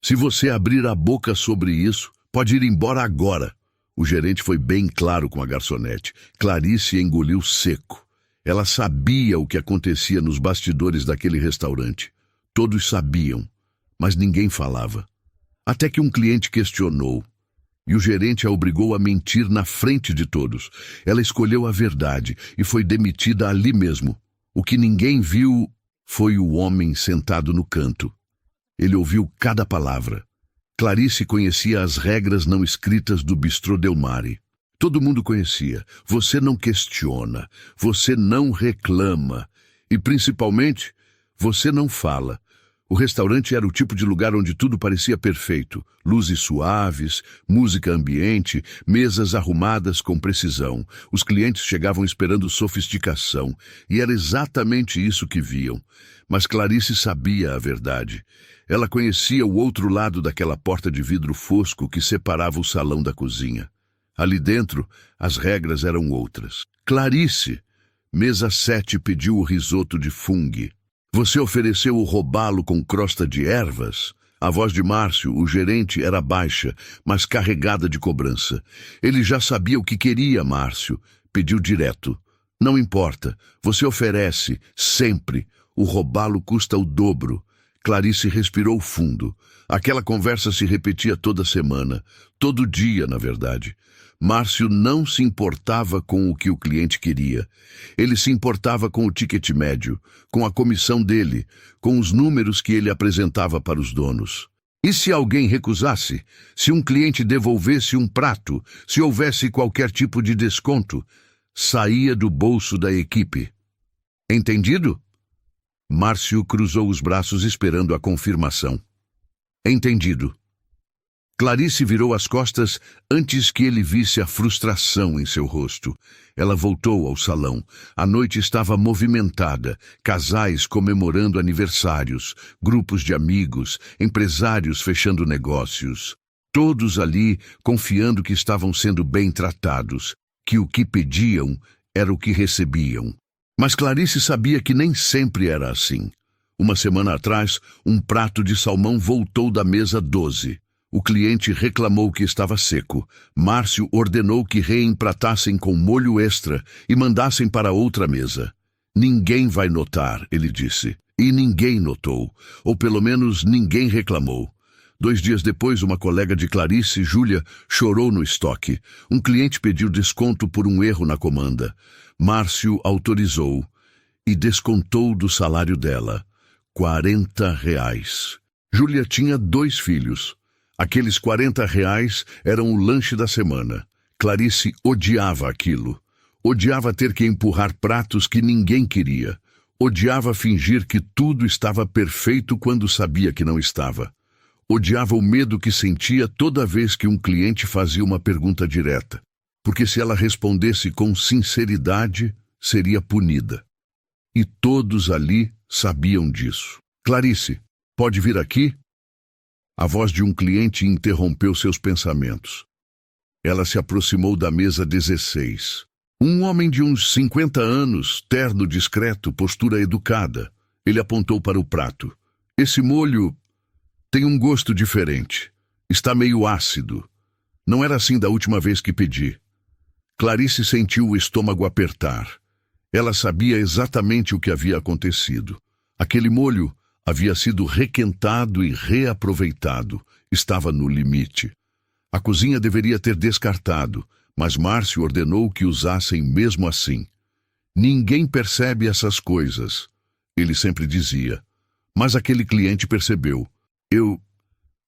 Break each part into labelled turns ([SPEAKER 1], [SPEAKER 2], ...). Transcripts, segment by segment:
[SPEAKER 1] Se você abrir a boca sobre isso, pode ir embora agora. O gerente foi bem claro com a garçonete. Clarice engoliu seco. Ela sabia o que acontecia nos bastidores daquele restaurante. Todos sabiam, mas ninguém falava. Até que um cliente questionou, e o gerente a obrigou a mentir na frente de todos. Ela escolheu a verdade e foi demitida ali mesmo. O que ninguém viu foi o homem sentado no canto. Ele ouviu cada palavra. Clarice conhecia as regras não escritas do Bistrô Del Mare. Todo mundo conhecia. Você não questiona, você não reclama e, principalmente, você não fala. O restaurante era o tipo de lugar onde tudo parecia perfeito. Luzes suaves, música ambiente, mesas arrumadas com precisão. Os clientes chegavam esperando sofisticação, e era exatamente isso que viam. Mas Clarice sabia a verdade. Ela conhecia o outro lado daquela porta de vidro fosco que separava o salão da cozinha. Ali dentro, as regras eram outras. Clarice, mesa 7, pediu o risoto de fungo. Você ofereceu o robalo com crosta de ervas? A voz de Márcio, o gerente, era baixa, mas carregada de cobrança. Ele já sabia o que queria, Márcio. Pediu direto. Não importa, você oferece, sempre. O robalo custa o dobro. Clarice respirou fundo. Aquela conversa se repetia toda semana. Todo dia, na verdade. Márcio não se importava com o que o cliente queria. Ele se importava com o ticket médio, com a comissão dele, com os números que ele apresentava para os donos. E se alguém recusasse? Se um cliente devolvesse um prato? Se houvesse qualquer tipo de desconto? Saía do bolso da equipe. Entendido? Márcio cruzou os braços esperando a confirmação. Entendido. Clarice virou as costas antes que ele visse a frustração em seu rosto. Ela voltou ao salão. A noite estava movimentada, casais comemorando aniversários, grupos de amigos, empresários fechando negócios. Todos ali confiando que estavam sendo bem tratados, que o que pediam era o que recebiam. Mas Clarice sabia que nem sempre era assim. Uma semana atrás, um prato de salmão voltou da mesa 12. O cliente reclamou que estava seco. Márcio ordenou que reempratassem com molho extra e mandassem para outra mesa. Ninguém vai notar, ele disse. E ninguém notou. Ou pelo menos ninguém reclamou. 2 dias depois, uma colega de Clarice, Júlia, chorou no estoque. Um cliente pediu desconto por um erro na comanda. Márcio autorizou e descontou do salário dela. R$ 40. Júlia tinha 2 filhos. Aqueles R$ 40 eram o lanche da semana. Clarice odiava aquilo. Odiava ter que empurrar pratos que ninguém queria. Odiava fingir que tudo estava perfeito quando sabia que não estava. Odiava o medo que sentia toda vez que um cliente fazia uma pergunta direta. Porque se ela respondesse com sinceridade, seria punida. E todos ali sabiam disso. Clarice, pode vir aqui? A voz de um cliente interrompeu seus pensamentos. Ela se aproximou da mesa 16. Um homem de uns 50 anos, terno discreto, postura educada. Ele apontou para o prato. Esse molho tem um gosto diferente. Está meio ácido. Não era assim da última vez que pedi. Clarice sentiu o estômago apertar. Ela sabia exatamente o que havia acontecido. Aquele molho havia sido requentado e reaproveitado. Estava no limite. A cozinha deveria ter descartado, mas Márcio ordenou que usassem mesmo assim. Ninguém percebe essas coisas, ele sempre dizia. Mas aquele cliente percebeu. Eu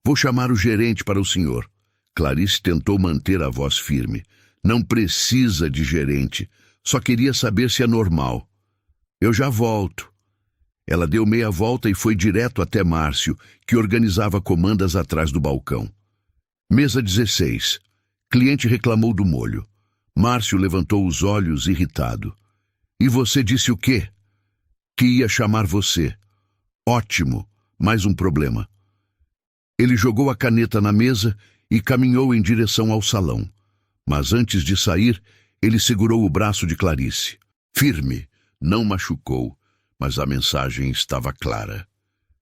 [SPEAKER 1] vou chamar o gerente para o senhor. Clarice tentou manter a voz firme. Não precisa de gerente. Só queria saber se é normal. Eu já volto. Ela deu meia volta e foi direto até Márcio, que organizava comandas atrás do balcão. Mesa 16. Cliente reclamou do molho. Márcio levantou os olhos irritado. E você disse o quê? Que ia chamar você. Ótimo, mais um problema. Ele jogou a caneta na mesa e caminhou em direção ao salão. Mas antes de sair, ele segurou o braço de Clarice. Firme, não machucou, mas a mensagem estava clara.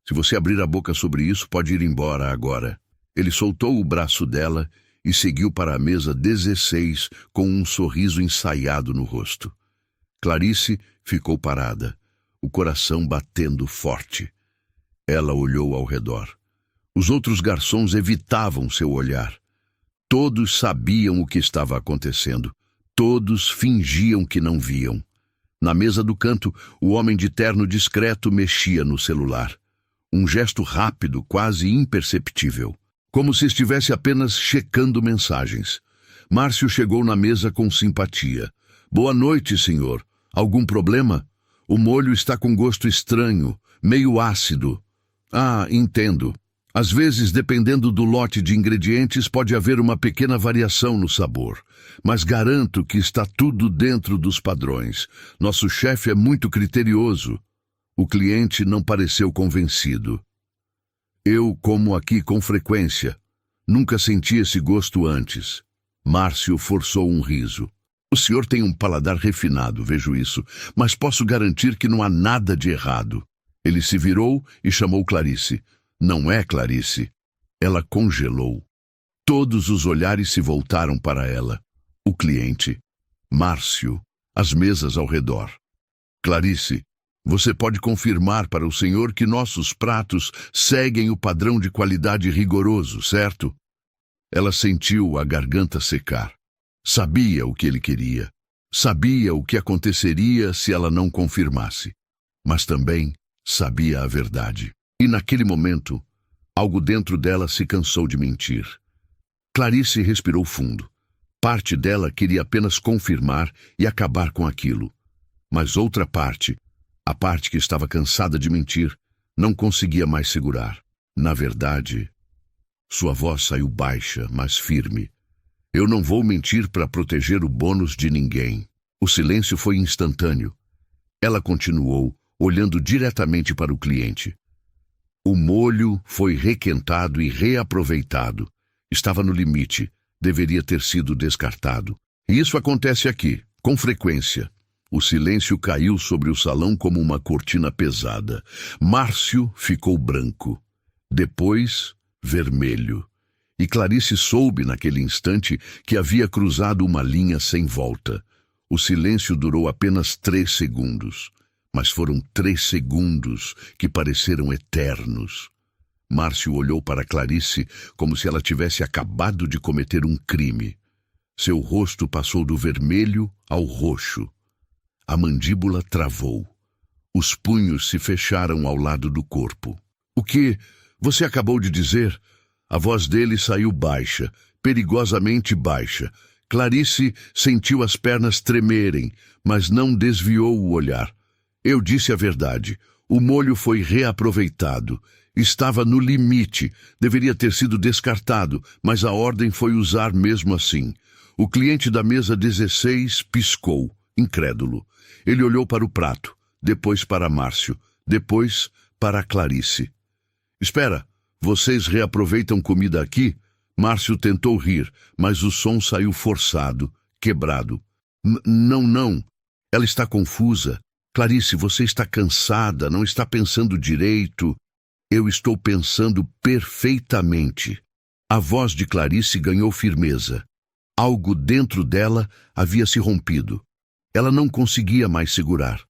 [SPEAKER 1] Se você abrir a boca sobre isso, pode ir embora agora. Ele soltou o braço dela e seguiu para a mesa 16 com um sorriso ensaiado no rosto. Clarice ficou parada, o coração batendo forte. Ela olhou ao redor. Os outros garçons evitavam seu olhar. Todos sabiam o que estava acontecendo. Todos fingiam que não viam. Na mesa do canto, o homem de terno discreto mexia no celular. Um gesto rápido, quase imperceptível, como se estivesse apenas checando mensagens. Márcio chegou na mesa com simpatia. Boa noite, senhor. Algum problema? O molho está com gosto estranho, meio ácido. Ah, entendo. Às vezes, dependendo do lote de ingredientes, pode haver uma pequena variação no sabor. Mas garanto que está tudo dentro dos padrões. Nosso chefe é muito criterioso. O cliente não pareceu convencido. Eu como aqui com frequência. Nunca senti esse gosto antes. Márcio forçou um riso. O senhor tem um paladar refinado, vejo isso, mas posso garantir que não há nada de errado. Ele se virou e chamou Clarice. Não é Clarice. Ela congelou. Todos os olhares se voltaram para ela. O cliente, Márcio, as mesas ao redor. Clarice, você pode confirmar para o senhor que nossos pratos seguem o padrão de qualidade rigoroso, certo? Ela sentiu a garganta secar. Sabia o que ele queria. Sabia o que aconteceria se ela não confirmasse. Mas também sabia a verdade. E naquele momento, algo dentro dela se cansou de mentir. Clarice respirou fundo. Parte dela queria apenas confirmar e acabar com aquilo. Mas outra parte, a parte que estava cansada de mentir, não conseguia mais segurar. Na verdade, sua voz saiu baixa, mas firme. Eu não vou mentir para proteger o bônus de ninguém. O silêncio foi instantâneo. Ela continuou, olhando diretamente para o cliente. O molho foi requentado e reaproveitado. Estava no limite. Deveria ter sido descartado. E isso acontece aqui, com frequência. O silêncio caiu sobre o salão como uma cortina pesada. Márcio ficou branco. Depois, vermelho. E Clarice soube naquele instante que havia cruzado uma linha sem volta. O silêncio durou apenas 3 segundos. Mas foram 3 segundos que pareceram eternos. Márcio olhou para Clarice como se ela tivesse acabado de cometer um crime. Seu rosto passou do vermelho ao roxo. A mandíbula travou. Os punhos se fecharam ao lado do corpo. O que você acabou de dizer? A voz dele saiu baixa, perigosamente baixa. Clarice sentiu as pernas tremerem, mas não desviou o olhar. Eu disse a verdade. O molho foi reaproveitado. Estava no limite. Deveria ter sido descartado, mas a ordem foi usar mesmo assim. O cliente da mesa 16 piscou, incrédulo. Ele olhou para o prato, depois para Márcio, depois para Clarice. Espera, vocês reaproveitam comida aqui? Márcio tentou rir, mas o som saiu forçado, quebrado. Não. Ela está confusa. Clarice, você está cansada, não está pensando direito. Eu estou pensando perfeitamente. A voz de Clarice ganhou firmeza. Algo dentro dela havia se rompido. Ela não conseguia mais segurar.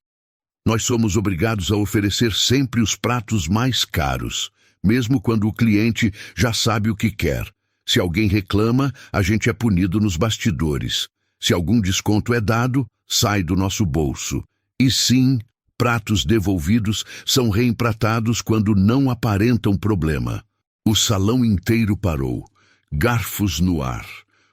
[SPEAKER 1] Nós somos obrigados a oferecer sempre os pratos mais caros, mesmo quando o cliente já sabe o que quer. Se alguém reclama, a gente é punido nos bastidores. Se algum desconto é dado, sai do nosso bolso. E sim, pratos devolvidos são reempratados quando não aparentam problema. O salão inteiro parou. Garfos no ar.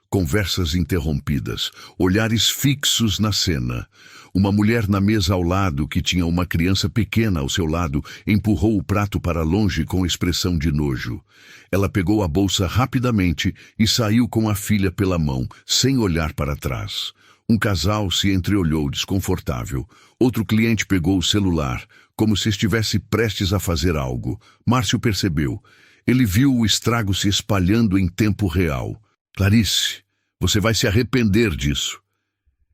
[SPEAKER 1] Conversas interrompidas. Olhares fixos na cena. Uma mulher na mesa ao lado, que tinha uma criança pequena ao seu lado, empurrou o prato para longe com expressão de nojo. Ela pegou a bolsa rapidamente e saiu com a filha pela mão, sem olhar para trás. Um casal se entreolhou desconfortável. Outro cliente pegou o celular, como se estivesse prestes a fazer algo. Márcio percebeu. Ele viu o estrago se espalhando em tempo real. Clarice, você vai se arrepender disso.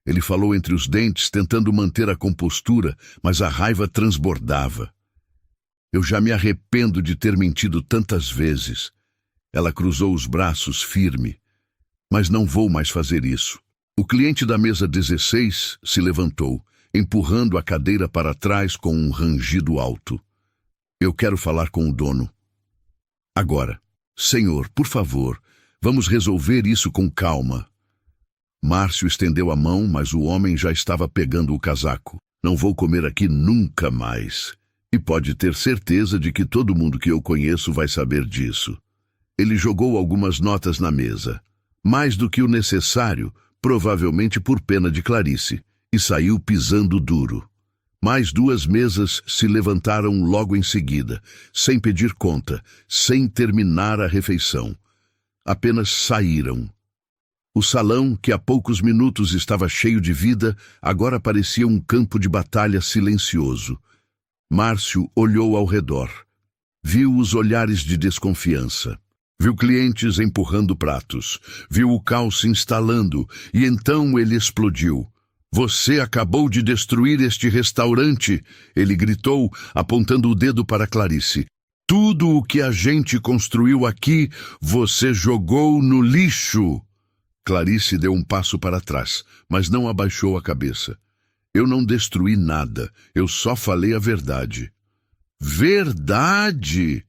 [SPEAKER 1] Ele falou entre os dentes, tentando manter a compostura, mas a raiva transbordava. Eu já me arrependo de ter mentido tantas vezes. Ela cruzou os braços firme. Mas não vou mais fazer isso. O cliente da mesa 16 se levantou, empurrando a cadeira para trás com um rangido alto. Eu quero falar com o dono. Agora. Senhor, por favor, vamos resolver isso com calma. Márcio estendeu a mão, mas o homem já estava pegando o casaco. Não vou comer aqui nunca mais. E pode ter certeza de que todo mundo que eu conheço vai saber disso. Ele jogou algumas notas na mesa. Mais do que o necessário, provavelmente por pena de Clarice, e saiu pisando duro. Mais 2 mesas se levantaram logo em seguida, sem pedir conta, sem terminar a refeição. Apenas saíram. O salão, que há poucos minutos estava cheio de vida, agora parecia um campo de batalha silencioso. Márcio olhou ao redor. Viu os olhares de desconfiança. Viu clientes empurrando pratos. Viu o caos se instalando, e então ele explodiu. Você acabou de destruir este restaurante, ele gritou, apontando o dedo para Clarice. Tudo o que a gente construiu aqui, você jogou no lixo. Clarice deu um passo para trás, mas não abaixou a cabeça. Eu não destruí nada, eu só falei a verdade. Verdade!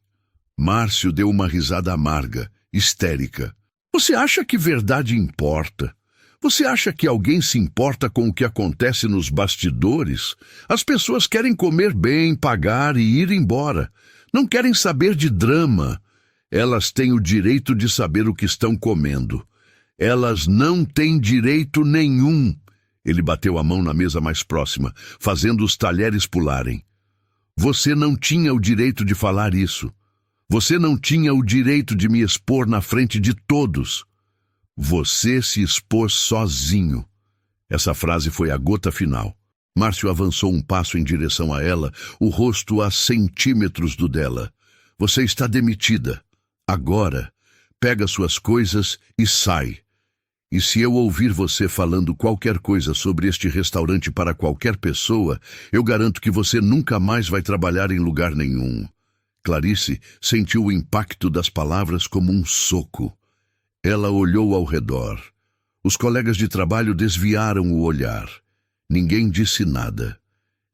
[SPEAKER 1] Márcio deu uma risada amarga, histérica. Você acha que verdade importa? Você acha que alguém se importa com o que acontece nos bastidores? As pessoas querem comer bem, pagar e ir embora. Não querem saber de drama. Elas têm o direito de saber o que estão comendo. Elas não têm direito nenhum. Ele bateu a mão na mesa mais próxima, fazendo os talheres pularem. Você não tinha o direito de falar isso. Você não tinha o direito de me expor na frente de todos. Você se expôs sozinho. Essa frase foi a gota final. Márcio avançou um passo em direção a ela, o rosto a centímetros do dela. Você está demitida. Agora, pega suas coisas e sai. E se eu ouvir você falando qualquer coisa sobre este restaurante para qualquer pessoa, eu garanto que você nunca mais vai trabalhar em lugar nenhum. Clarice sentiu o impacto das palavras como um soco. Ela olhou ao redor. Os colegas de trabalho desviaram o olhar. Ninguém disse nada.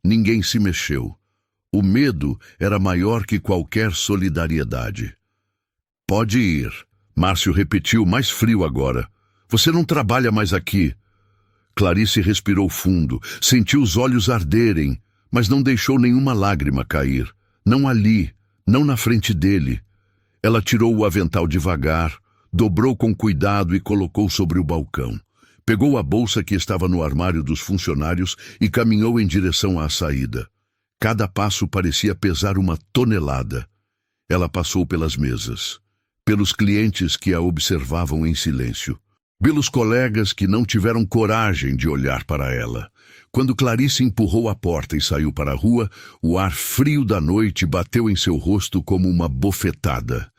[SPEAKER 1] Ninguém se mexeu. O medo era maior que qualquer solidariedade. Pode ir. Márcio repetiu, mais frio agora. Você não trabalha mais aqui. Clarice respirou fundo, sentiu os olhos arderem, mas não deixou nenhuma lágrima cair. Não ali, não na frente dele. Ela tirou o avental devagar, dobrou com cuidado e colocou sobre o balcão. Pegou a bolsa que estava no armário dos funcionários e caminhou em direção à saída. Cada passo parecia pesar 1 tonelada. Ela passou pelas mesas, pelos clientes que a observavam em silêncio, pelos colegas que não tiveram coragem de olhar para ela. Quando Clarice empurrou a porta e saiu para a rua, o ar frio da noite bateu em seu rosto como uma bofetada.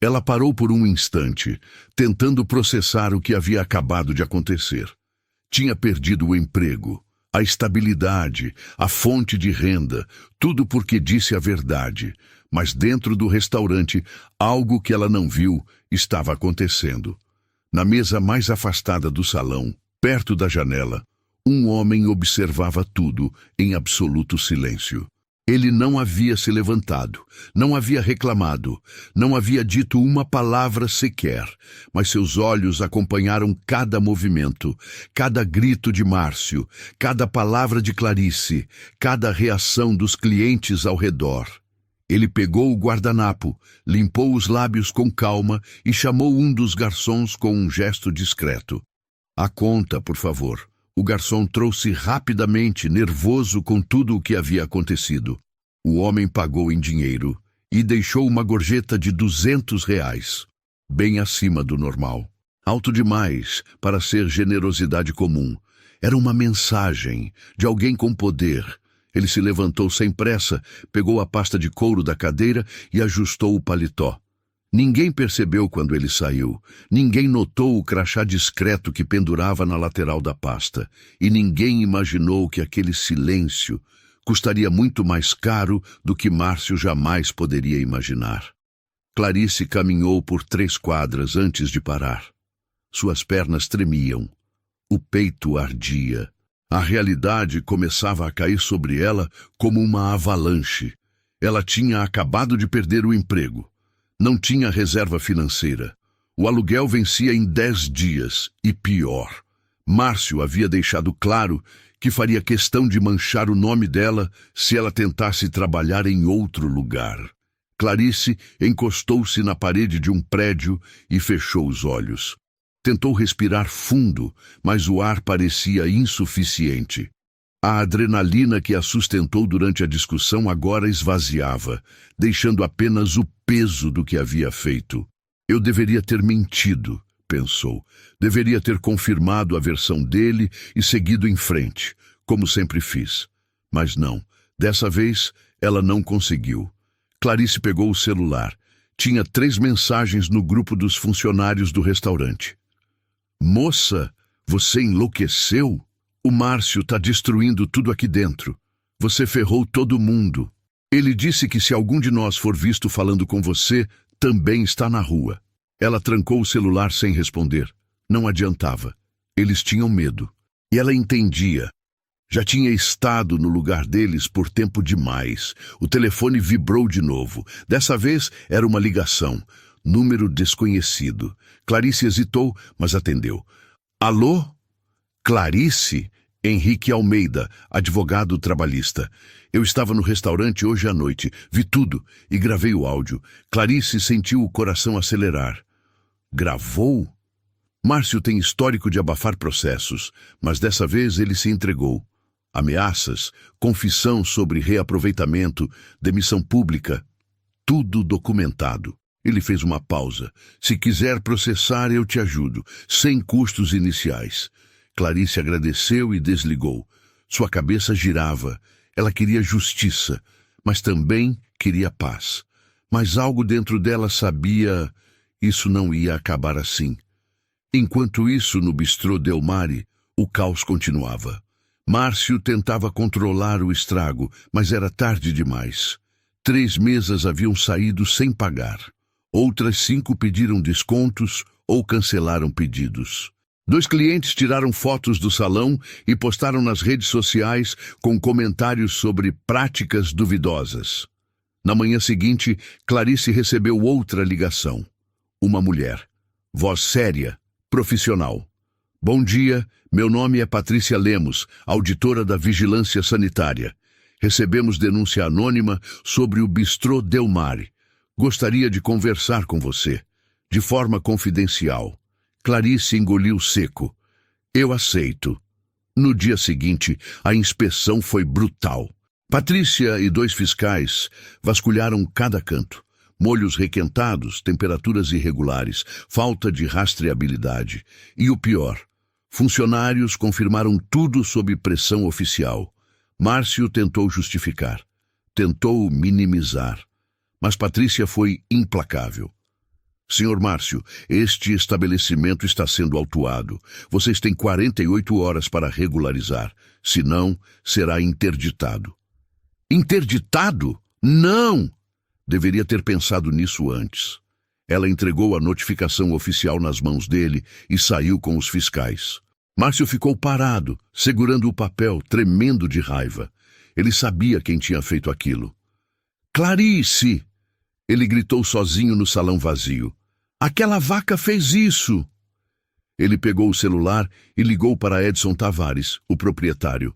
[SPEAKER 1] Ela parou por um instante, tentando processar o que havia acabado de acontecer. Tinha perdido o emprego, a estabilidade, a fonte de renda, tudo porque disse a verdade. Mas dentro do restaurante, algo que ela não viu estava acontecendo. Na mesa mais afastada do salão, perto da janela, um homem observava tudo em absoluto silêncio. Ele não havia se levantado, não havia reclamado, não havia dito uma palavra sequer, mas seus olhos acompanharam cada movimento, cada grito de Márcio, cada palavra de Clarice, cada reação dos clientes ao redor. Ele pegou o guardanapo, limpou os lábios com calma e chamou um dos garçons com um gesto discreto. A conta, por favor. O garçom trouxe rapidamente, nervoso com tudo o que havia acontecido. O homem pagou em dinheiro e deixou uma gorjeta de R$ 200, bem acima do normal. Alto demais para ser generosidade comum. Era uma mensagem de alguém com poder. Ele se levantou sem pressa, pegou a pasta de couro da cadeira e ajustou o paletó. Ninguém percebeu quando ele saiu. Ninguém notou o crachá discreto que pendurava na lateral da pasta. E ninguém imaginou que aquele silêncio, Custaria muito mais caro do que Márcio jamais poderia imaginar. Clarice caminhou por 3 quadras antes de parar. Suas pernas tremiam. O peito ardia. A realidade começava a cair sobre ela como uma avalanche. Ela tinha acabado de perder o emprego. Não tinha reserva financeira. O aluguel vencia em 10 dias. E pior, Márcio havia deixado claro que faria questão de manchar o nome dela se ela tentasse trabalhar em outro lugar. Clarice encostou-se na parede de um prédio e fechou os olhos. Tentou respirar fundo, mas o ar parecia insuficiente. A adrenalina que a sustentou durante a discussão agora esvaziava, deixando apenas o peso do que havia feito. Eu deveria ter mentido, pensou. Deveria ter confirmado a versão dele e seguido em frente, como sempre fiz. Mas não, dessa vez ela não conseguiu. Clarice pegou o celular. Tinha 3 mensagens no grupo dos funcionários do restaurante. Moça, você enlouqueceu? O Márcio está destruindo tudo aqui dentro. Você ferrou todo mundo. Ele disse que se algum de nós for visto falando com você, também está na rua. Ela trancou o celular sem responder. Não adiantava. Eles tinham medo. E ela entendia. Já tinha estado no lugar deles por tempo demais. O telefone vibrou de novo. Dessa vez era uma ligação. Número desconhecido. Clarice hesitou, mas atendeu. Alô? Clarice? Henrique Almeida, advogado trabalhista. Eu estava no restaurante hoje à noite. Vi tudo e gravei o áudio. Clarice sentiu o coração acelerar. Gravou? Márcio tem histórico de abafar processos, mas dessa vez ele se entregou. Ameaças, confissão sobre reaproveitamento, demissão pública, tudo documentado. Ele fez uma pausa. Se quiser processar, eu te ajudo, sem custos iniciais. Clarice agradeceu e desligou. Sua cabeça girava. Ela queria justiça, mas também queria paz. Mas algo dentro dela sabia, isso não ia acabar assim. Enquanto isso, no bistrô Del Mare, o caos continuava. Márcio tentava controlar o estrago, mas era tarde demais. 3 mesas haviam saído sem pagar. Outras 5 pediram descontos ou cancelaram pedidos. 2 clientes tiraram fotos do salão e postaram nas redes sociais com comentários sobre práticas duvidosas. Na manhã seguinte, Clarice recebeu outra ligação. Uma mulher. Voz séria, profissional. Bom dia, meu nome é Patrícia Lemos, auditora da Vigilância Sanitária. Recebemos denúncia anônima sobre o bistrô Del Mare. Gostaria de conversar com você, de forma confidencial. Clarice engoliu seco. Eu aceito. No dia seguinte, a inspeção foi brutal. Patrícia e 2 fiscais vasculharam cada canto. Molhos requentados, temperaturas irregulares, falta de rastreabilidade. E o pior, funcionários confirmaram tudo sob pressão oficial. Márcio tentou justificar, tentou minimizar. Mas Patrícia foi implacável. Senhor Márcio, este estabelecimento está sendo autuado. Vocês têm 48 horas para regularizar. Senão, será interditado. Interditado? Não! Deveria ter pensado nisso antes. Ela entregou a notificação oficial nas mãos dele e saiu com os fiscais. Márcio ficou parado, segurando o papel, tremendo de raiva. Ele sabia quem tinha feito aquilo. Clarice! Ele gritou sozinho no salão vazio. Aquela vaca fez isso! Ele pegou o celular e ligou para Edson Tavares, o proprietário.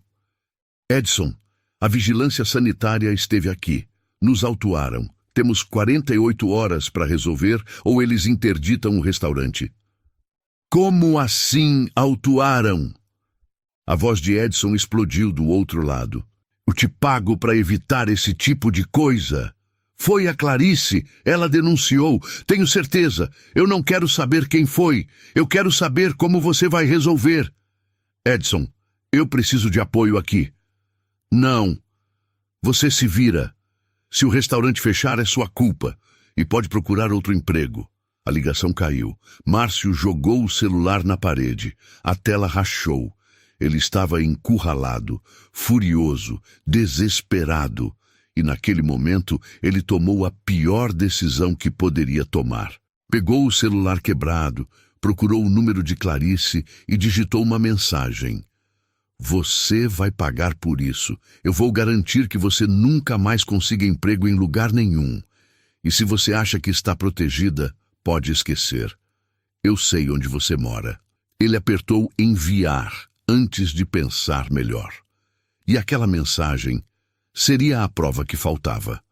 [SPEAKER 1] Edson, a vigilância sanitária esteve aqui. Nos autuaram. Temos 48 horas para resolver ou eles interditam o restaurante. Como assim autuaram? A voz de Edson explodiu do outro lado. Eu te pago para evitar esse tipo de coisa. Foi a Clarice. Ela denunciou. Tenho certeza. Eu não quero saber quem foi. Eu quero saber como você vai resolver. Edson, eu preciso de apoio aqui. Não. Você se vira. Se o restaurante fechar, é sua culpa. E pode procurar outro emprego. A ligação caiu. Márcio jogou o celular na parede. A tela rachou. Ele estava encurralado, furioso, desesperado, e naquele momento ele tomou a pior decisão que poderia tomar. Pegou o celular quebrado, procurou o número de Clarice e digitou uma mensagem. Você vai pagar por isso. Eu vou garantir que você nunca mais consiga emprego em lugar nenhum. E se você acha que está protegida, pode esquecer. Eu sei onde você mora. Ele apertou enviar antes de pensar melhor. E aquela mensagem seria a prova que faltava.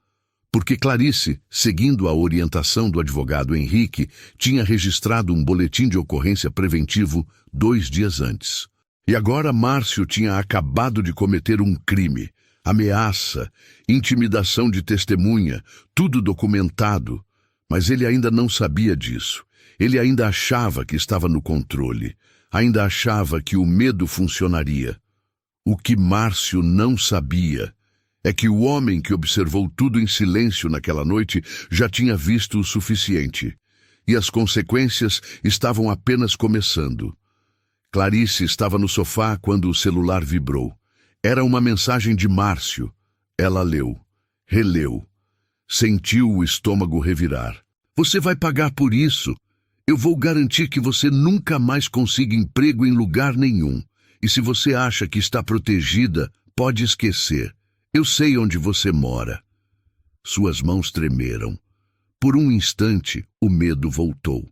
[SPEAKER 1] Porque Clarice, seguindo a orientação do advogado Henrique, tinha registrado um boletim de ocorrência preventivo 2 dias antes. E agora Márcio tinha acabado de cometer um crime. Ameaça, intimidação de testemunha, tudo documentado. Mas ele ainda não sabia disso. Ele ainda achava que estava no controle. Ainda achava que o medo funcionaria. O que Márcio não sabia é que o homem que observou tudo em silêncio naquela noite já tinha visto o suficiente. E as consequências estavam apenas começando. Clarice estava no sofá quando o celular vibrou. Era uma mensagem de Márcio. Ela leu, releu. Sentiu o estômago revirar. Você vai pagar por isso. Eu vou garantir que você nunca mais consiga emprego em lugar nenhum. E se você acha que está protegida, pode esquecer. Eu sei onde você mora. Suas mãos tremeram. Por um instante, o medo voltou.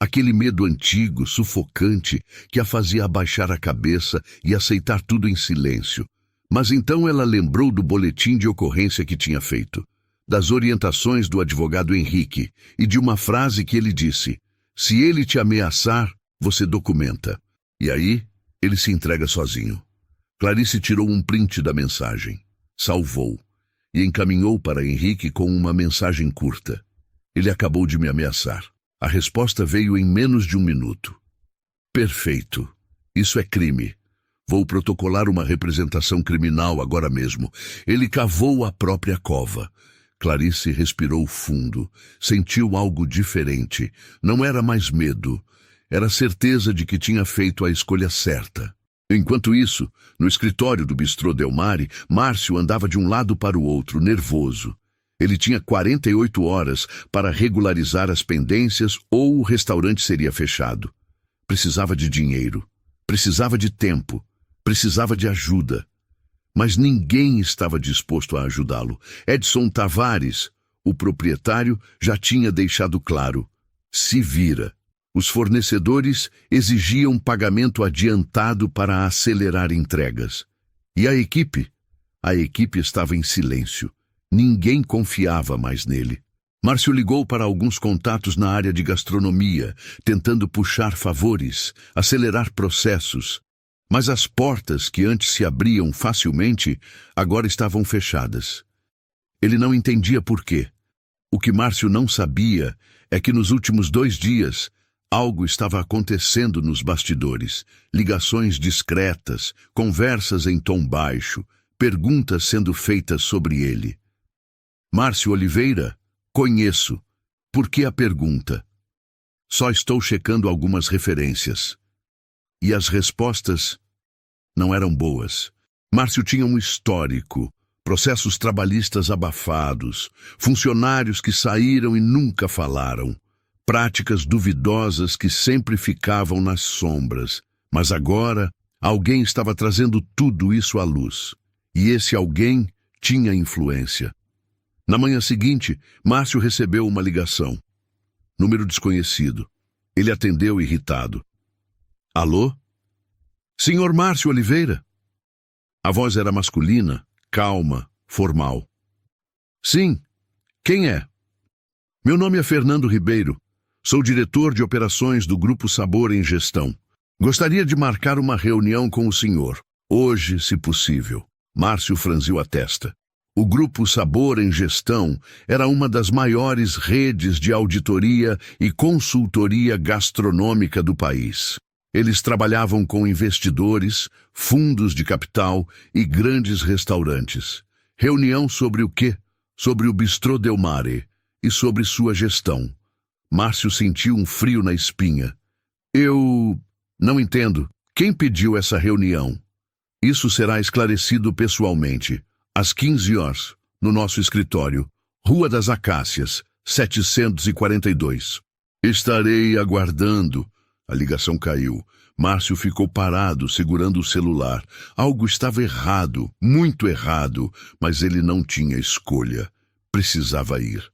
[SPEAKER 1] Aquele medo antigo, sufocante, que a fazia abaixar a cabeça e aceitar tudo em silêncio. Mas então ela lembrou do boletim de ocorrência que tinha feito, das orientações do advogado Henrique e de uma frase que ele disse: se ele te ameaçar, você documenta. E aí, ele se entrega sozinho. Clarice tirou um print da mensagem, salvou e encaminhou para Henrique com uma mensagem curta. Ele acabou de me ameaçar. A resposta veio em menos de 1 minuto. Perfeito. Isso é crime. Vou protocolar uma representação criminal agora mesmo. Ele cavou a própria cova. Clarice respirou fundo. Sentiu algo diferente. Não era mais medo. Era certeza de que tinha feito a escolha certa. Enquanto isso, no escritório do Bistrô Del Mare, Márcio andava de um lado para o outro, nervoso. Ele tinha 48 horas para regularizar as pendências ou o restaurante seria fechado. Precisava de dinheiro, precisava de tempo, precisava de ajuda. Mas ninguém estava disposto a ajudá-lo. Edson Tavares, o proprietário, já tinha deixado claro: se vira. Os fornecedores exigiam pagamento adiantado para acelerar entregas. E a equipe? A equipe estava em silêncio. Ninguém confiava mais nele. Márcio ligou para alguns contatos na área de gastronomia, tentando puxar favores, acelerar processos. Mas as portas que antes se abriam facilmente, agora estavam fechadas. Ele não entendia por quê. O que Márcio não sabia é que nos últimos 2 dias, algo estava acontecendo nos bastidores. Ligações discretas, conversas em tom baixo, perguntas sendo feitas sobre ele. Márcio Oliveira? Conheço. Por que a pergunta? Só estou checando algumas referências. E as respostas não eram boas. Márcio tinha um histórico, processos trabalhistas abafados, funcionários que saíram e nunca falaram, práticas duvidosas que sempre ficavam nas sombras. Mas agora, alguém estava trazendo tudo isso à luz. E esse alguém tinha influência. Na manhã seguinte, Márcio recebeu uma ligação. Número desconhecido. Ele atendeu irritado. Alô? Senhor Márcio Oliveira? A voz era masculina, calma, formal. Sim. Quem é? Meu nome é Fernando Ribeiro. Sou diretor de operações do Grupo Sabor em Gestão. Gostaria de marcar uma reunião com o senhor. Hoje, se possível. Márcio franziu a testa. O Grupo Sabor em Gestão era uma das maiores redes de auditoria e consultoria gastronômica do país. Eles trabalhavam com investidores, fundos de capital e grandes restaurantes. Reunião sobre o quê? Sobre o Bistrô Del Mare e sobre sua gestão. Márcio sentiu um frio na espinha. Eu não entendo. Quem pediu essa reunião? Isso será esclarecido pessoalmente, às 15 horas, no nosso escritório, Rua das Acácias, 742. Estarei aguardando. A ligação caiu. Márcio ficou parado, segurando o celular. Algo estava errado, muito errado, mas ele não tinha escolha. Precisava ir.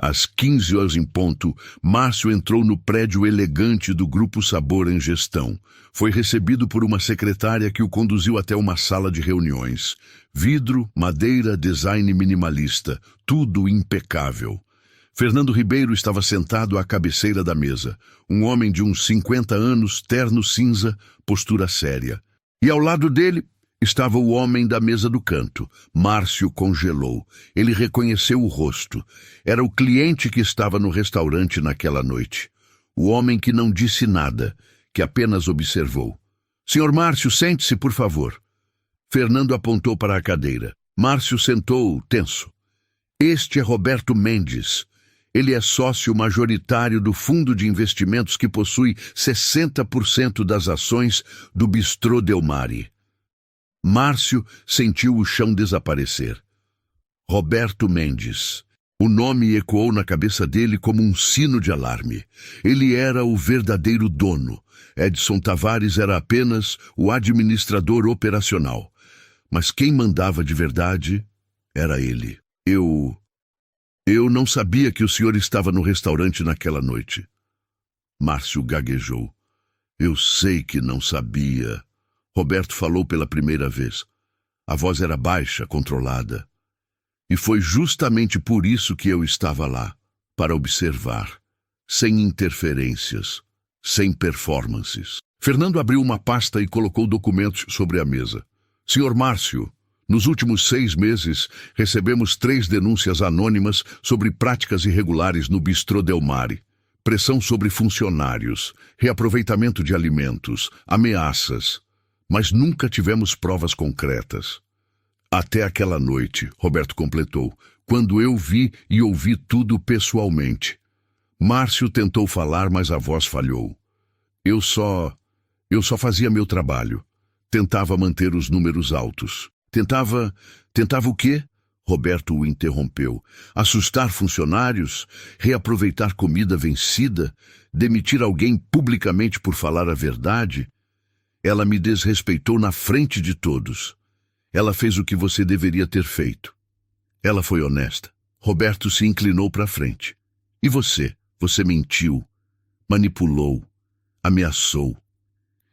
[SPEAKER 1] Às 15 horas em ponto, Márcio entrou no prédio elegante do Grupo Sabor em Gestão. Foi recebido por uma secretária que o conduziu até uma sala de reuniões. Vidro, madeira, design minimalista, tudo impecável. Fernando Ribeiro estava sentado à cabeceira da mesa. Um homem de uns 50 anos, terno cinza, postura séria. E ao lado dele estava o homem da mesa do canto. Márcio congelou. Ele reconheceu o rosto. Era o cliente que estava no restaurante naquela noite. O homem que não disse nada, que apenas observou. Senhor Márcio, sente-se, por favor. Fernando apontou para a cadeira. Márcio sentou, tenso. Este é Roberto Mendes. Ele é sócio majoritário do fundo de investimentos que possui 60% das ações do Bistrô Del Mare. Márcio sentiu o chão desaparecer. Roberto Mendes. O nome ecoou na cabeça dele como um sino de alarme. Ele era o verdadeiro dono. Edson Tavares era apenas o administrador operacional. Mas quem mandava de verdade era ele. Eu não sabia que o senhor estava no restaurante naquela noite. Márcio gaguejou. Eu sei que não sabia. Roberto falou pela primeira vez. A voz era baixa, controlada. E foi justamente por isso que eu estava lá, para observar, sem interferências, sem performances. Fernando abriu uma pasta e colocou documentos sobre a mesa. Senhor Márcio, nos últimos 6 meses, recebemos 3 denúncias anônimas sobre práticas irregulares no Bistrô Del Mare. Pressão sobre funcionários, reaproveitamento de alimentos, ameaças. Mas nunca tivemos provas concretas. Até aquela noite, Roberto completou, quando eu vi e ouvi tudo pessoalmente. Márcio tentou falar, mas a voz falhou. Eu só fazia meu trabalho. Tentava manter os números altos. Tentava o quê? Roberto o interrompeu. Assustar funcionários? Reaproveitar comida vencida? Demitir alguém publicamente por falar a verdade? Ela me desrespeitou na frente de todos. Ela fez o que você deveria ter feito. Ela foi honesta. Roberto se inclinou para frente. E você? Você mentiu, manipulou, ameaçou.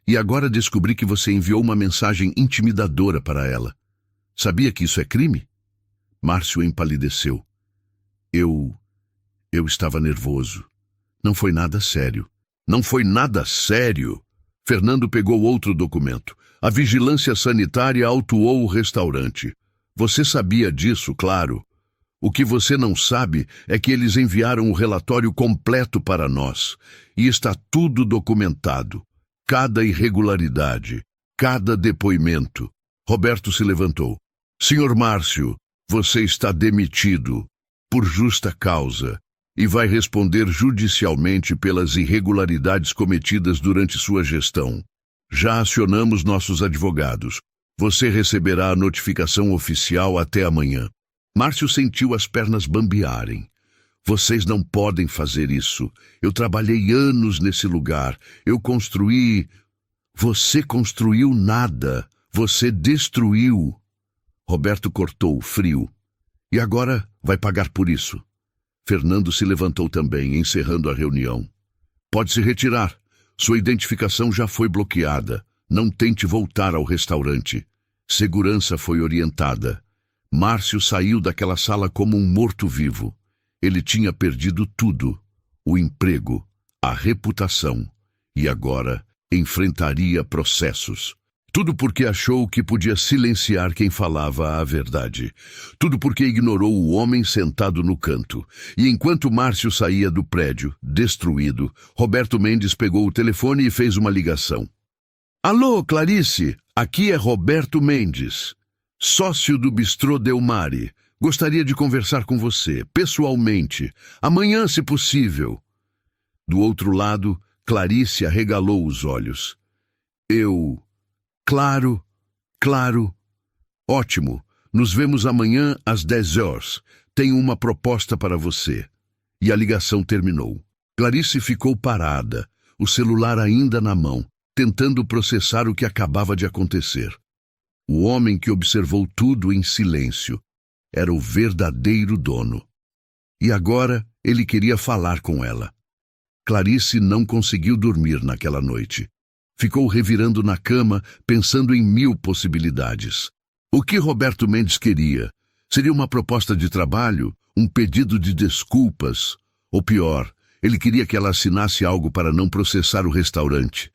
[SPEAKER 1] E agora descobri que você enviou uma mensagem intimidadora para ela. Sabia que isso é crime? Márcio empalideceu. Eu estava nervoso. Não foi nada sério. Não foi nada sério. Fernando pegou outro documento. A vigilância sanitária autuou o restaurante. Você sabia disso, claro. O que você não sabe é que eles enviaram o relatório completo para nós. E está tudo documentado. Cada irregularidade, cada depoimento. Roberto se levantou. Senhor Márcio, você está demitido, por justa causa, e vai responder judicialmente pelas irregularidades cometidas durante sua gestão. Já acionamos nossos advogados. Você receberá a notificação oficial até amanhã. Márcio sentiu as pernas bambearem. Vocês não podem fazer isso. Eu trabalhei anos nesse lugar. Eu construí... Você construiu nada. Você destruiu. Roberto cortou, frio. E agora vai pagar por isso. Fernando se levantou também, encerrando a reunião. Pode se retirar. Sua identificação já foi bloqueada. Não tente voltar ao restaurante. Segurança foi orientada. Márcio saiu daquela sala como um morto-vivo. Ele tinha perdido tudo. O emprego, a reputação. E agora enfrentaria processos. Tudo porque achou que podia silenciar quem falava a verdade. Tudo porque ignorou o homem sentado no canto. E enquanto Márcio saía do prédio, destruído, Roberto Mendes pegou o telefone e fez uma ligação. Alô, Clarice, aqui é Roberto Mendes, sócio do Bistrô Del Mare. Gostaria de conversar com você, pessoalmente, amanhã, se possível. Do outro lado, Clarice arregalou os olhos. Eu... Claro, claro. Ótimo. Nos vemos amanhã às 10 horas. Tenho uma proposta para você. E a ligação terminou. Clarice ficou parada, o celular ainda na mão, tentando processar o que acabava de acontecer. O homem que observou tudo em silêncio era o verdadeiro dono. E agora ele queria falar com ela. Clarice não conseguiu dormir naquela noite. Ficou revirando na cama, pensando em 1000 possibilidades. O que Roberto Mendes queria? Seria uma proposta de trabalho? Um pedido de desculpas? Ou pior, ele queria que ela assinasse algo para não processar o restaurante.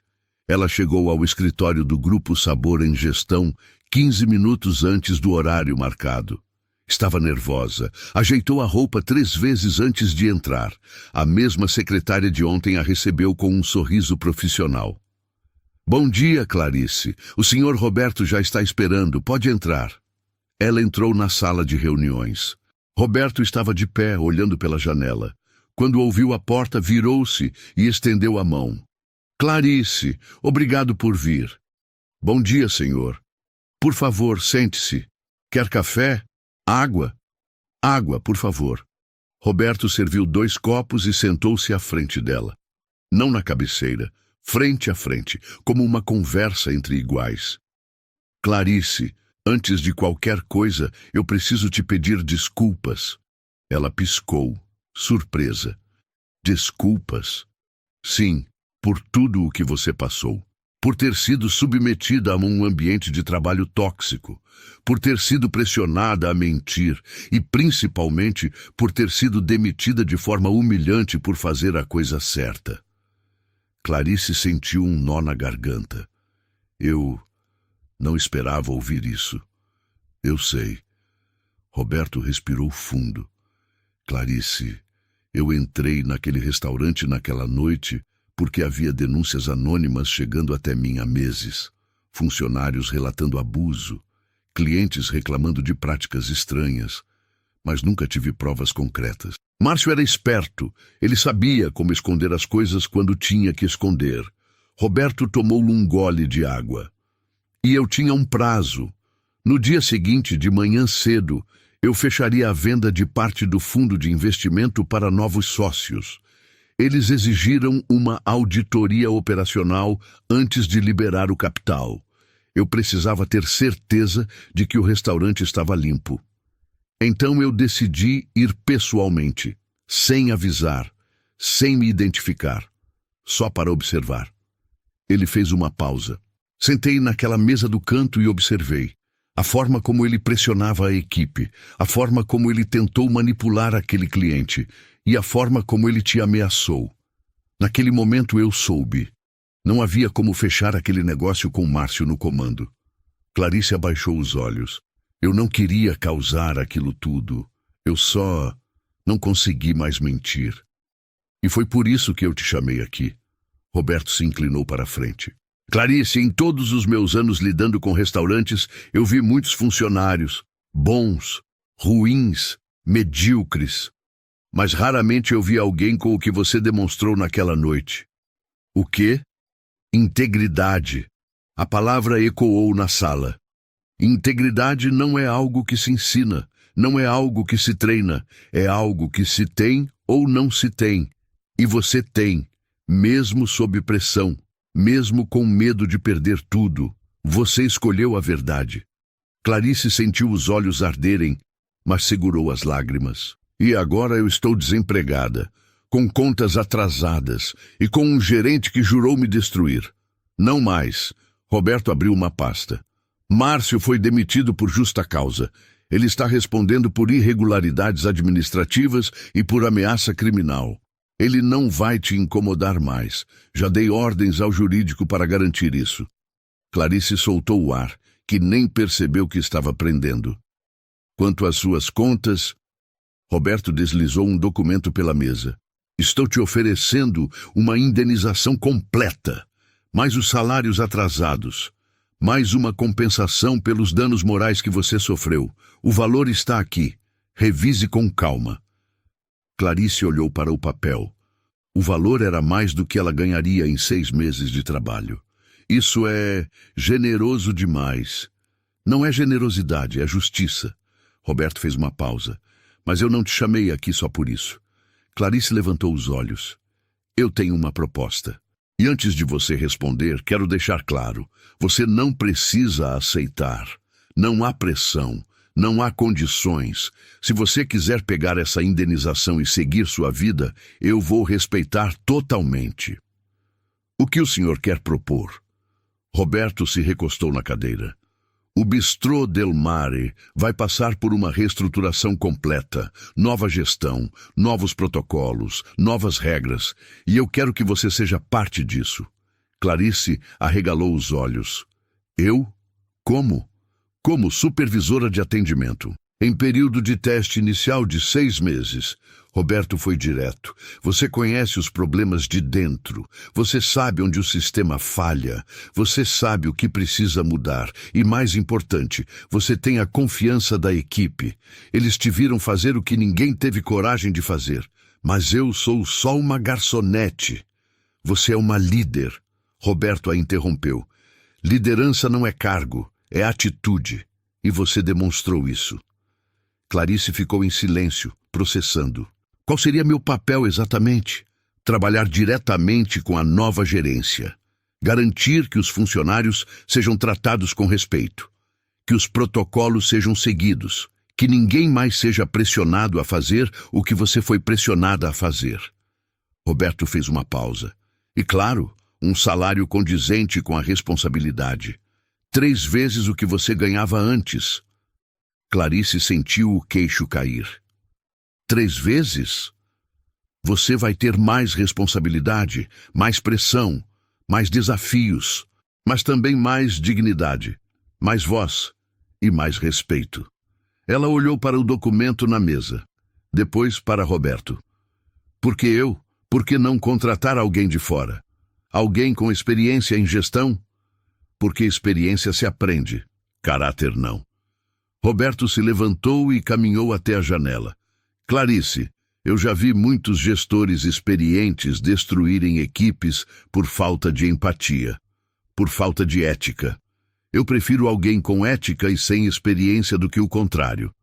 [SPEAKER 1] Ela chegou ao escritório do Grupo Sabor em Gestão 15 minutos antes do horário marcado. Estava nervosa. Ajeitou a roupa 3 vezes antes de entrar. A mesma secretária de ontem a recebeu com um sorriso profissional. Bom dia, Clarice. O senhor Roberto já está esperando. Pode entrar. Ela entrou na sala de reuniões. Roberto estava de pé, olhando pela janela. Quando ouviu a porta, virou-se e estendeu a mão. Clarice, obrigado por vir. Bom dia, senhor. Por favor, sente-se. Quer café? Água? Água, por favor. Roberto serviu 2 copos e sentou-se à frente dela. Não na cabeceira, frente a frente, como uma conversa entre iguais. Clarice, antes de qualquer coisa, eu preciso te pedir desculpas. Ela piscou, surpresa. Desculpas? Sim, por tudo o que você passou. Por ter sido submetida a um ambiente de trabalho tóxico, por ter sido pressionada a mentir e, principalmente, por ter sido demitida de forma humilhante por fazer a coisa certa. Clarice sentiu um nó na garganta. Eu não esperava ouvir isso. Eu sei. Roberto respirou fundo. Clarice, eu entrei naquele restaurante naquela noite porque havia denúncias anônimas chegando até mim há meses. Funcionários relatando abuso, clientes reclamando de práticas estranhas, mas nunca tive provas concretas. Márcio era esperto, ele sabia como esconder as coisas quando tinha que esconder. Roberto tomou um gole de água. E eu tinha um prazo. No dia seguinte, de manhã cedo, eu fecharia a venda de parte do fundo de investimento para novos sócios. Eles exigiram uma auditoria operacional antes de liberar o capital. Eu precisava ter certeza de que o restaurante estava limpo. Então eu decidi ir pessoalmente, sem avisar, sem me identificar, só para observar. Ele fez uma pausa. Sentei naquela mesa do canto e observei. A forma como ele pressionava a equipe, a forma como ele tentou manipular aquele cliente e a forma como ele te ameaçou. Naquele momento eu soube. Não havia como fechar aquele negócio com Márcio no comando. Clarice abaixou os olhos. Eu não queria causar aquilo tudo. Eu só não consegui mais mentir. E foi por isso que eu te chamei aqui. Roberto se inclinou para a frente. Clarice, em todos os meus anos lidando com restaurantes, eu vi muitos funcionários, bons, ruins, medíocres. Mas raramente eu vi alguém com o que você demonstrou naquela noite. O quê? Integridade. A palavra ecoou na sala. Integridade não é algo que se ensina, não é algo que se treina, é algo que se tem ou não se tem. E você tem, mesmo sob pressão, mesmo com medo de perder tudo. Você escolheu a verdade. Clarice sentiu os olhos arderem, mas segurou as lágrimas. E agora eu estou desempregada, com contas atrasadas e com um gerente que jurou me destruir. Não mais. Roberto abriu uma pasta. Márcio foi demitido por justa causa. Ele está respondendo por irregularidades administrativas e por ameaça criminal. Ele não vai te incomodar mais. Já dei ordens ao jurídico para garantir isso. Clarice soltou o ar, que nem percebeu que estava prendendo. Quanto às suas contas... Roberto deslizou um documento pela mesa. Estou te oferecendo uma indenização completa, mais os salários atrasados, mais uma compensação pelos danos morais que você sofreu. O valor está aqui. Revise com calma. Clarice olhou para o papel. O valor era mais do que ela ganharia em 6 meses de trabalho. Isso é generoso demais. Não é generosidade, é justiça. Roberto fez uma pausa. Mas eu não te chamei aqui só por isso. Clarice levantou os olhos. Eu tenho uma proposta. E antes de você responder, quero deixar claro. Você não precisa aceitar. Não há pressão. Não há condições. Se você quiser pegar essa indenização e seguir sua vida, eu vou respeitar totalmente. O que o senhor quer propor? Roberto se recostou na cadeira. O Bistrô Del Mare vai passar por uma reestruturação completa, nova gestão, novos protocolos, novas regras, e eu quero que você seja parte disso. Clarice arregalou os olhos. Eu? Como? Como supervisora de atendimento. Em período de teste inicial de 6 meses, Roberto foi direto. Você conhece os problemas de dentro. Você sabe onde o sistema falha. Você sabe o que precisa mudar. E mais importante, você tem a confiança da equipe. Eles te viram fazer o que ninguém teve coragem de fazer. Mas eu sou só uma garçonete. Você é uma líder. Roberto a interrompeu. Liderança não é cargo, é atitude. E você demonstrou isso. Clarice ficou em silêncio, processando. Qual seria meu papel exatamente? Trabalhar diretamente com a nova gerência. Garantir que os funcionários sejam tratados com respeito. Que os protocolos sejam seguidos. Que ninguém mais seja pressionado a fazer o que você foi pressionada a fazer. Roberto fez uma pausa. E claro, um salário condizente com a responsabilidade. 3 vezes o que você ganhava antes. Clarice sentiu o queixo cair. 3 vezes? Você vai ter mais responsabilidade, mais pressão, mais desafios, mas também mais dignidade, mais voz e mais respeito. Ela olhou para o documento na mesa, depois para Roberto. Por que eu? Por que não contratar alguém de fora? Alguém com experiência em gestão? Porque experiência se aprende, caráter não. Roberto se levantou e caminhou até a janela. Clarice, eu já vi muitos gestores experientes destruírem equipes por falta de empatia, por falta de ética. Eu prefiro alguém com ética e sem experiência do que o contrário.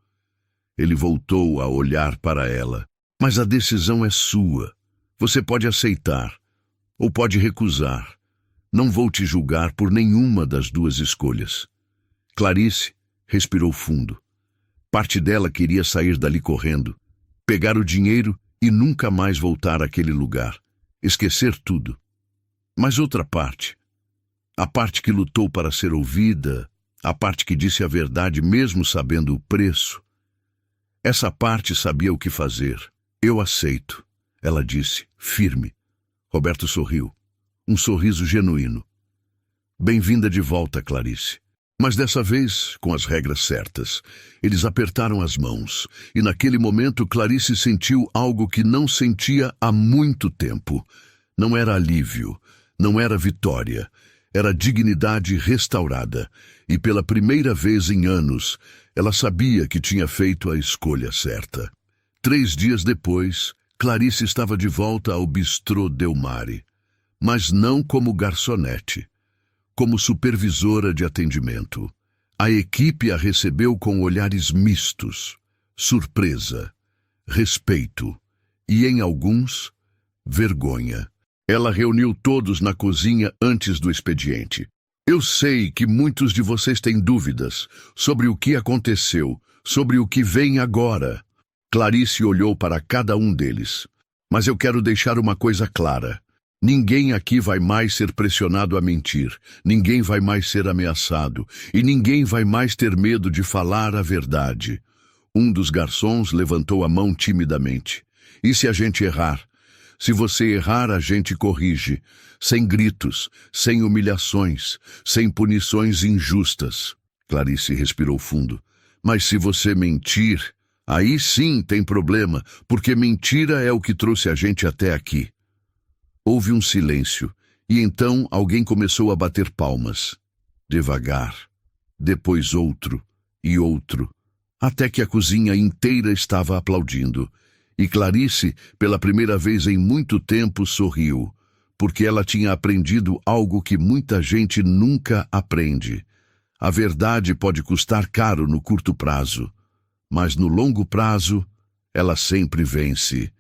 [SPEAKER 1] Ele voltou a olhar para ela. Mas a decisão é sua. Você pode aceitar ou pode recusar. Não vou te julgar por nenhuma das 2 escolhas. Clarice respirou fundo. Parte dela queria sair dali correndo, pegar o dinheiro e nunca mais voltar àquele lugar, esquecer tudo. Mas outra parte, a parte que lutou para ser ouvida, a parte que disse a verdade mesmo sabendo o preço, essa parte sabia o que fazer. Eu aceito, ela disse, firme. Roberto sorriu, um sorriso genuíno. Bem-vinda de volta, Clarice. Mas dessa vez, com as regras certas, eles apertaram as mãos, e naquele momento Clarice sentiu algo que não sentia há muito tempo. Não era alívio, não era vitória, era dignidade restaurada, e pela primeira vez em anos, ela sabia que tinha feito a escolha certa. 3 dias depois, Clarice estava de volta ao Bistrô Del Mare, mas não como garçonete. Como supervisora de atendimento. A equipe a recebeu com olhares mistos, surpresa, respeito e, em alguns, vergonha. Ela reuniu todos na cozinha antes do expediente. Eu sei que muitos de vocês têm dúvidas sobre o que aconteceu, sobre o que vem agora. Clarice olhou para cada um deles. Mas eu quero deixar uma coisa clara. Ninguém aqui vai mais ser pressionado a mentir, ninguém vai mais ser ameaçado, e ninguém vai mais ter medo de falar a verdade. Um dos garçons levantou a mão timidamente. E se a gente errar? Se você errar, a gente corrige, sem gritos, sem humilhações, sem punições injustas. Clarice respirou fundo. Mas se você mentir, aí sim tem problema, porque mentira é o que trouxe a gente até aqui. Houve um silêncio, e então alguém começou a bater palmas. Devagar, depois outro e outro, até que a cozinha inteira estava aplaudindo. E Clarice, pela primeira vez em muito tempo, sorriu, porque ela tinha aprendido algo que muita gente nunca aprende. A verdade pode custar caro no curto prazo, mas no longo prazo, ela sempre vence.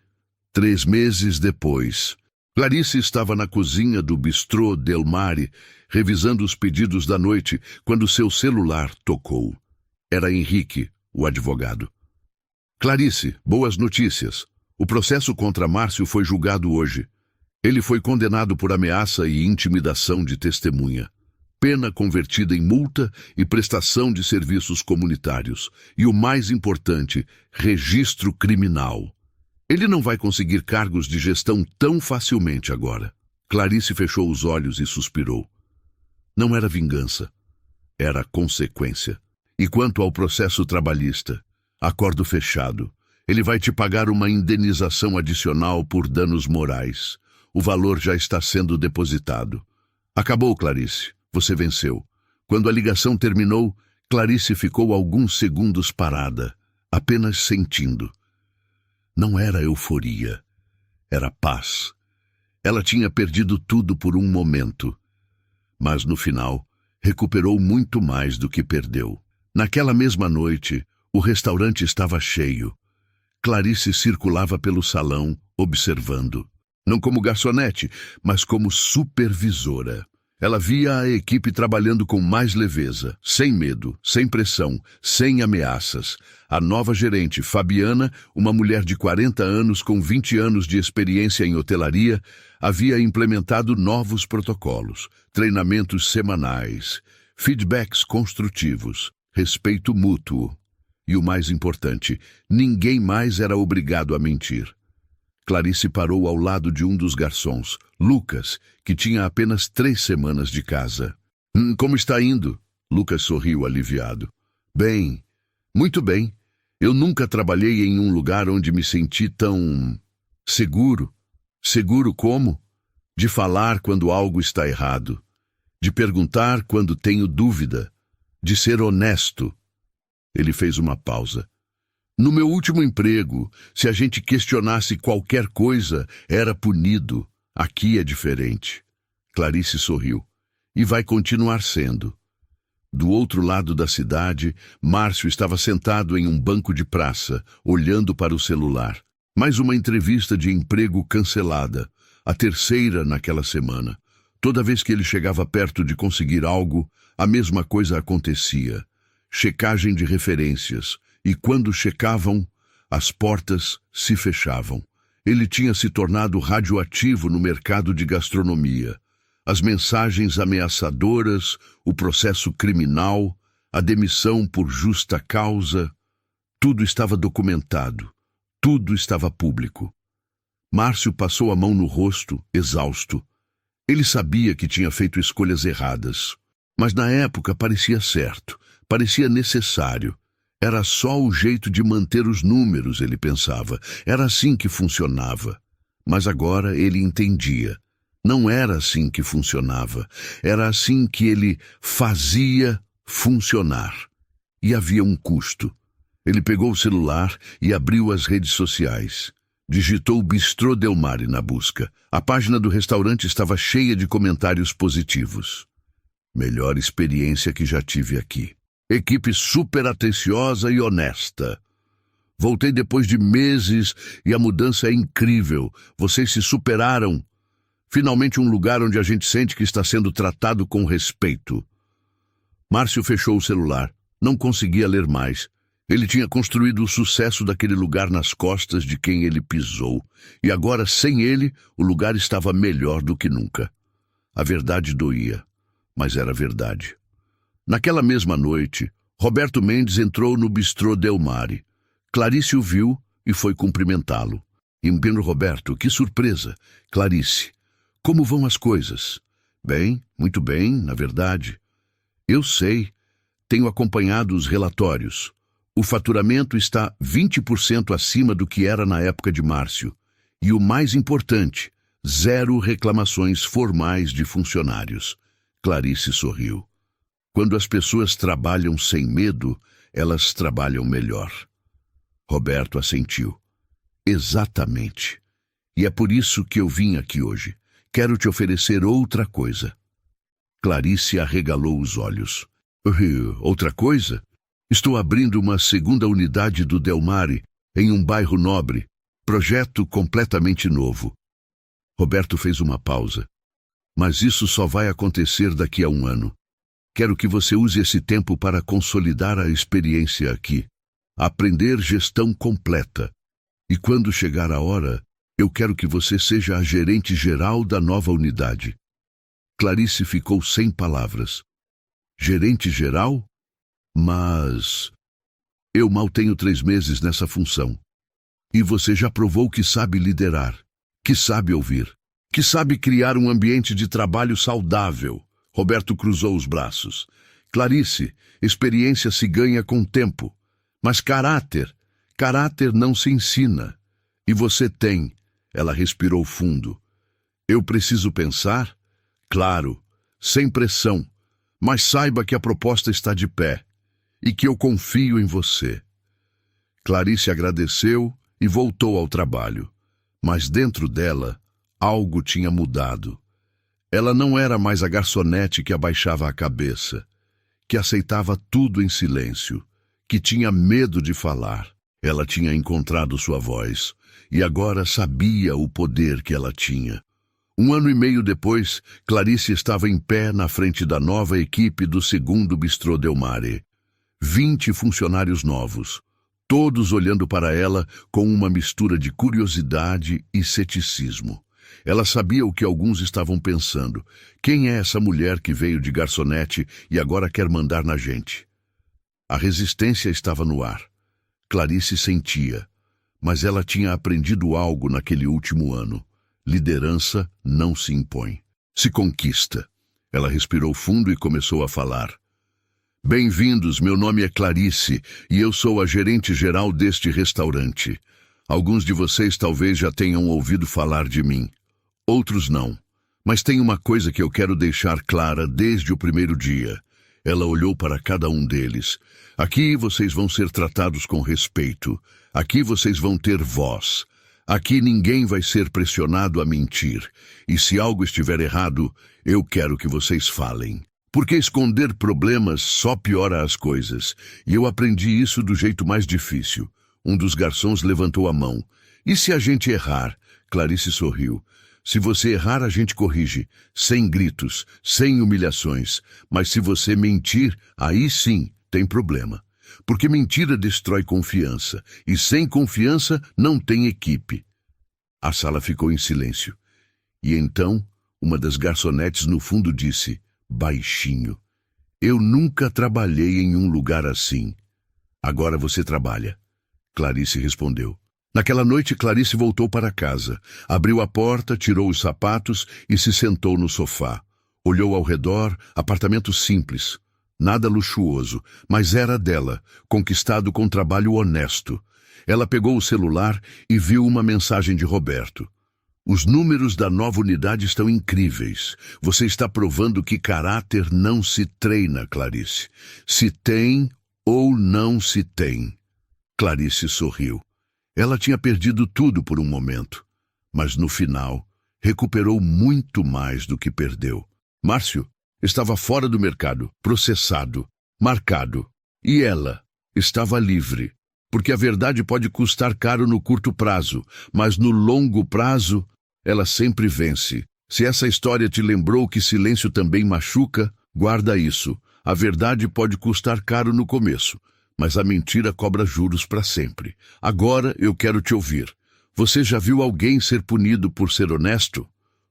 [SPEAKER 1] 3 meses depois, Clarice estava na cozinha do Bistrô Del Mare, revisando os pedidos da noite, quando seu celular tocou. Era Henrique, o advogado. Clarice, boas notícias. O processo contra Márcio foi julgado hoje. Ele foi condenado por ameaça e intimidação de testemunha. Pena convertida em multa e prestação de serviços comunitários. E o mais importante, registro criminal. Ele não vai conseguir cargos de gestão tão facilmente agora. Clarice fechou os olhos e suspirou. Não era vingança. Era consequência. E quanto ao processo trabalhista, acordo fechado. Ele vai te pagar uma indenização adicional por danos morais. O valor já está sendo depositado. Acabou, Clarice. Você venceu. Quando a ligação terminou, Clarice ficou alguns segundos parada, apenas sentindo. Não era euforia. Era paz. Ela tinha perdido tudo por um momento. Mas, no final, recuperou muito mais do que perdeu. Naquela mesma noite, o restaurante estava cheio. Clarice circulava pelo salão, observando. Não como garçonete, mas como supervisora. Ela via a equipe trabalhando com mais leveza, sem medo, sem pressão, sem ameaças. A nova gerente, Fabiana, uma mulher de 40 anos com 20 anos de experiência em hotelaria, havia implementado novos protocolos, treinamentos semanais, feedbacks construtivos, respeito mútuo. E o mais importante, ninguém mais era obrigado a mentir. Clarice parou ao lado de um dos garçons, Lucas, que tinha apenas 3 semanas de casa. Como está indo? Lucas sorriu aliviado. Bem, muito bem. Eu nunca trabalhei em um lugar onde me senti tão seguro. Seguro como? De falar quando algo está errado. De perguntar quando tenho dúvida. De ser honesto. Ele fez uma pausa. No meu último emprego, se a gente questionasse qualquer coisa, era punido. Aqui é diferente. Clarice sorriu. E vai continuar sendo. Do outro lado da cidade, Márcio estava sentado em um banco de praça, olhando para o celular. Mais uma entrevista de emprego cancelada, a 3ª naquela semana. Toda vez que ele chegava perto de conseguir algo, a mesma coisa acontecia. Checagem de referências. E quando checavam, as portas se fechavam. Ele tinha se tornado radioativo no mercado de gastronomia. As mensagens ameaçadoras, o processo criminal, a demissão por justa causa, tudo estava documentado, tudo estava público. Márcio passou a mão no rosto, exausto. Ele sabia que tinha feito escolhas erradas, mas na época parecia certo, parecia necessário. Era só o jeito de manter os números, ele pensava. Era assim que funcionava. Mas agora ele entendia. Não era assim que funcionava. Era assim que ele fazia funcionar. E havia um custo. Ele pegou o celular e abriu as redes sociais. Digitou Bistrô Del Mare na busca. A página do restaurante estava cheia de comentários positivos. Melhor experiência que já tive aqui. Equipe super atenciosa e honesta. Voltei depois de meses e a mudança é incrível. Vocês se superaram. Finalmente um lugar onde a gente sente que está sendo tratado com respeito. Márcio fechou o celular. Não conseguia ler mais. Ele tinha construído o sucesso daquele lugar nas costas de quem ele pisou. E agora, sem ele, o lugar estava melhor do que nunca. A verdade doía, mas era verdade. Naquela mesma noite, Roberto Mendes entrou no Bistrô Del Mare. Clarice o viu e foi cumprimentá-lo. Roberto, que surpresa! Clarice, como vão as coisas? Bem, muito bem, na verdade. Eu sei, tenho acompanhado os relatórios. O faturamento está 20% acima do que era na época de Márcio. E o mais importante, 0 reclamações formais de funcionários. Clarice sorriu. Quando as pessoas trabalham sem medo, elas trabalham melhor. Roberto assentiu. Exatamente. E é por isso que eu vim aqui hoje. quero te oferecer outra coisa. Clarice arregalou os olhos. Outra coisa? Estou abrindo uma segunda unidade do Del Mare em um bairro nobre. Projeto completamente novo. Roberto fez uma pausa. Mas isso só vai acontecer daqui a 1 ano. Quero que você use esse tempo para consolidar a experiência aqui. Aprender gestão completa. E quando chegar a hora, eu quero que você seja a gerente geral da nova unidade. Clarice ficou sem palavras. Gerente geral? Mas... eu mal tenho 3 meses nessa função. E você já provou que sabe liderar, que sabe ouvir, que sabe criar um ambiente de trabalho saudável. Roberto cruzou os braços. Clarice, experiência se ganha com tempo. Mas caráter não se ensina. E você tem. Ela respirou fundo. Eu preciso pensar? Claro, sem pressão. Mas saiba que a proposta está de pé. E que eu confio em você. Clarice agradeceu e voltou ao trabalho. Mas dentro dela, algo tinha mudado. Ela não era mais a garçonete que abaixava a cabeça, que aceitava tudo em silêncio, que tinha medo de falar. Ela tinha encontrado sua voz e agora sabia o poder que ela tinha. 1 ano e meio depois, Clarice estava em pé na frente da nova equipe do segundo Bistrô Del Mare. 20 funcionários novos, todos olhando para ela com uma mistura de curiosidade e ceticismo. Ela sabia o que alguns estavam pensando. Quem é essa mulher que veio de garçonete e agora quer mandar na gente? A resistência estava no ar. Clarice sentia, mas ela tinha aprendido algo naquele último ano. Liderança não se impõe, se conquista. Ela respirou fundo e começou a falar. Bem-vindos, meu nome é Clarice e eu sou a gerente geral deste restaurante. Alguns de vocês talvez já tenham ouvido falar de mim. Outros não. Mas tem uma coisa que eu quero deixar clara desde o primeiro dia. Ela olhou para cada um deles. Aqui vocês vão ser tratados com respeito. Aqui vocês vão ter voz. Aqui ninguém vai ser pressionado a mentir. E se algo estiver errado, eu quero que vocês falem. Porque esconder problemas só piora as coisas. E eu aprendi isso do jeito mais difícil. Um dos garçons levantou a mão. E se a gente errar? Clarice sorriu. Se você errar, a gente corrige. Sem gritos, sem humilhações. Mas se você mentir, aí sim tem problema. Porque mentira destrói confiança. E sem confiança não tem equipe. A sala ficou em silêncio. E então, uma das garçonetes no fundo disse, baixinho, eu nunca trabalhei em um lugar assim. Agora você trabalha. Clarice respondeu. Naquela noite, Clarice voltou para casa. Abriu a porta, tirou os sapatos e se sentou no sofá. Olhou ao redor, apartamento simples. Nada luxuoso, mas era dela, conquistado com trabalho honesto. Ela pegou o celular e viu uma mensagem de Roberto. Os números da nova unidade estão incríveis. Você está provando que caráter não se treina, Clarice. Se tem ou não se tem. Clarice sorriu. Ela tinha perdido tudo por um momento, mas no final recuperou muito mais do que perdeu. Márcio estava fora do mercado, processado, marcado. E ela estava livre, porque a verdade pode custar caro no curto prazo, mas no longo prazo, ela sempre vence. Se essa história te lembrou que silêncio também machuca, guarda isso. A verdade pode custar caro no começo, mas a mentira cobra juros para sempre. Agora eu quero te ouvir. Você já viu alguém ser punido por ser honesto?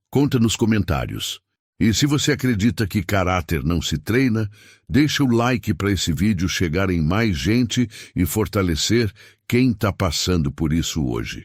[SPEAKER 1] Conta nos comentários. E se você acredita que caráter não se treina, deixa o like para esse vídeo chegar em mais gente e fortalecer quem está passando por isso hoje.